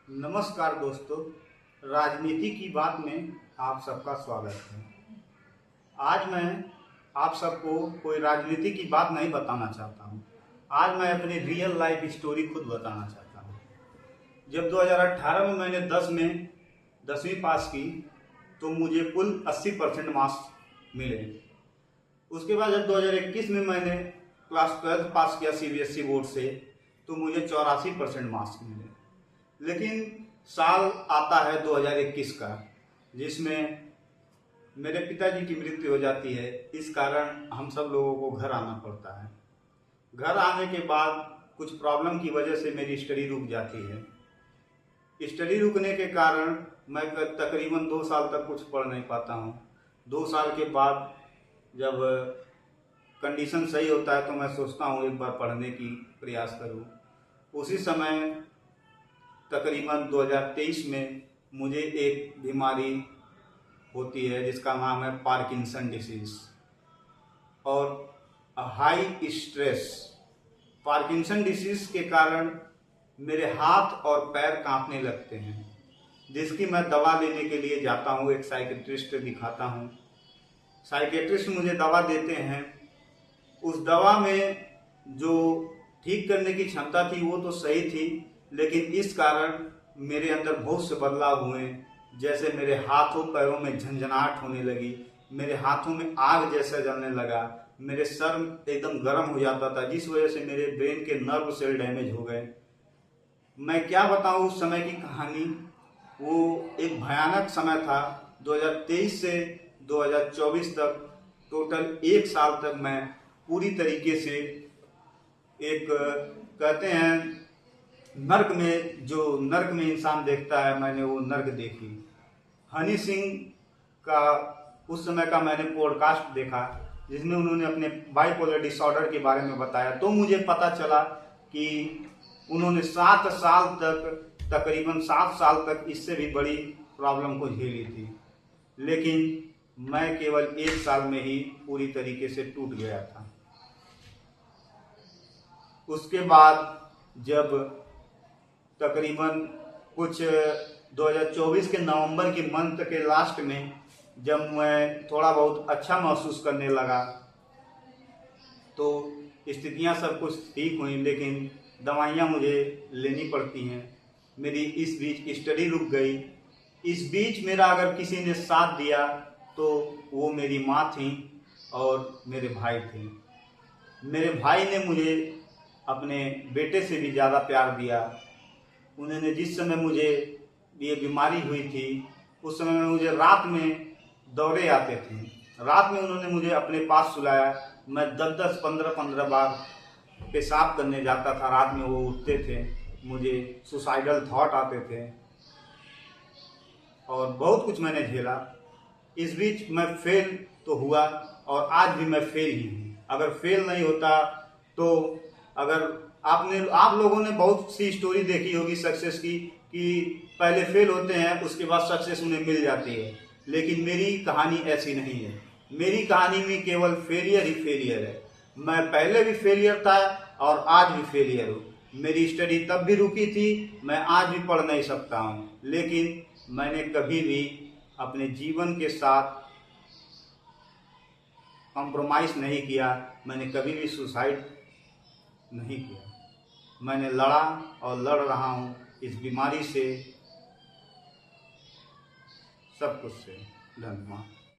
नमस्कार दोस्तों, राजनीति की बात में आप सबका स्वागत है। आज मैं आप सबको कोई राजनीति की बात नहीं बताना चाहता हूँ। आज मैं अपनी रियल लाइफ स्टोरी खुद बताना चाहता हूँ। जब 2018 में मैंने 10वीं पास की तो मुझे कुल 80% मार्क्स मिले। उसके बाद जब 2021 में मैंने क्लास 12 पास किया सीबीएसई बोर्ड से तो मुझे 84% मार्क्स मिले। लेकिन साल आता है 2021 का, जिसमें मेरे पिताजी की मृत्यु हो जाती है। इस कारण हम सब लोगों को घर आना पड़ता है। घर आने के बाद कुछ प्रॉब्लम की वजह से मेरी स्टडी रुक जाती है। स्टडी रुकने के कारण मैं तकरीबन 2 साल तक कुछ पढ़ नहीं पाता हूँ। 2 साल के बाद जब कंडीशन सही होता है तो मैं सोचता हूँ एक बार पढ़ने की प्रयास करूँ। उसी समय तकरीबन 2023 में मुझे एक बीमारी होती है जिसका नाम है पार्किंसन डिसीज और हाई स्ट्रेस। पार्किंसन डिसीज के कारण मेरे हाथ और पैर कांपने लगते हैं, जिसकी मैं दवा लेने के लिए जाता हूँ, एक साइकेट्रिस्ट दिखाता हूँ। साइकेट्रिस्ट मुझे दवा देते हैं। उस दवा में जो ठीक करने की क्षमता थी वो तो सही थी, लेकिन इस कारण मेरे अंदर बहुत से बदलाव हुए। जैसे मेरे हाथों पैरों में झंझनाहट होने लगी, मेरे हाथों में आग जैसा जलने लगा, मेरे सर एकदम गर्म हो जाता था, जिस वजह से मेरे ब्रेन के नर्व सेल डैमेज हो गए। मैं क्या बताऊं उस समय की कहानी। वो एक भयानक समय था। 2023 से 2024 तक टोटल 1 साल तक मैं पूरी तरीके से एक कहते हैं नर्क में, जो नर्क में इंसान देखता है, मैंने वो नर्क देखी। हनी सिंह का उस समय का मैंने पॉडकास्ट देखा जिसमें उन्होंने अपने बाइपोलर डिसऑर्डर के बारे में बताया, तो मुझे पता चला कि उन्होंने 7 साल तक, तकरीबन 7 साल तक इससे भी बड़ी प्रॉब्लम को झेली थी। लेकिन मैं केवल 1 साल में ही पूरी तरीके से टूट गया था। उसके बाद जब तकरीबन कुछ 2024 के नवंबर के मंथ के लास्ट में जब मैं थोड़ा बहुत अच्छा महसूस करने लगा तो स्थितियां सब कुछ ठीक हुई, लेकिन दवाइयां मुझे लेनी पड़ती हैं। मेरी इस बीच स्टडी रुक गई। इस बीच मेरा अगर किसी ने साथ दिया तो वो मेरी माँ थी और मेरे भाई थे। मेरे भाई ने मुझे अपने बेटे से भी ज़्यादा प्यार दिया। उन्होंने जिस समय मुझे ये बीमारी हुई थी उस समय में मुझे रात में दौरे आते थे। रात में उन्होंने मुझे अपने पास सुलाया। मैं 10-10, 15-15 बार पेशाब करने जाता था। रात में वो उठते थे, मुझे सुसाइडल थॉट आते थे और बहुत कुछ मैंने झेला। इस बीच मैं फेल तो हुआ और आज भी मैं फेल ही हूँ। अगर फेल नहीं होता तो अगर आप लोगों ने बहुत सी स्टोरी देखी होगी सक्सेस की कि पहले फेल होते हैं उसके बाद सक्सेस उन्हें मिल जाती है, लेकिन मेरी कहानी ऐसी नहीं है। मेरी कहानी में केवल फेलियर ही फेलियर है। मैं पहले भी फेलियर था और आज भी फेलियर हूँ। मेरी स्टडी तब भी रुकी थी, मैं आज भी पढ़ नहीं सकता हूँ, लेकिन मैंने कभी भी अपने जीवन के साथ कॉम्प्रोमाइज़ नहीं किया। मैंने कभी भी सुसाइड नहीं किया। मैंने लड़ा और लड़ रहा हूँ इस बीमारी से, सब कुछ से। धन्यवाद।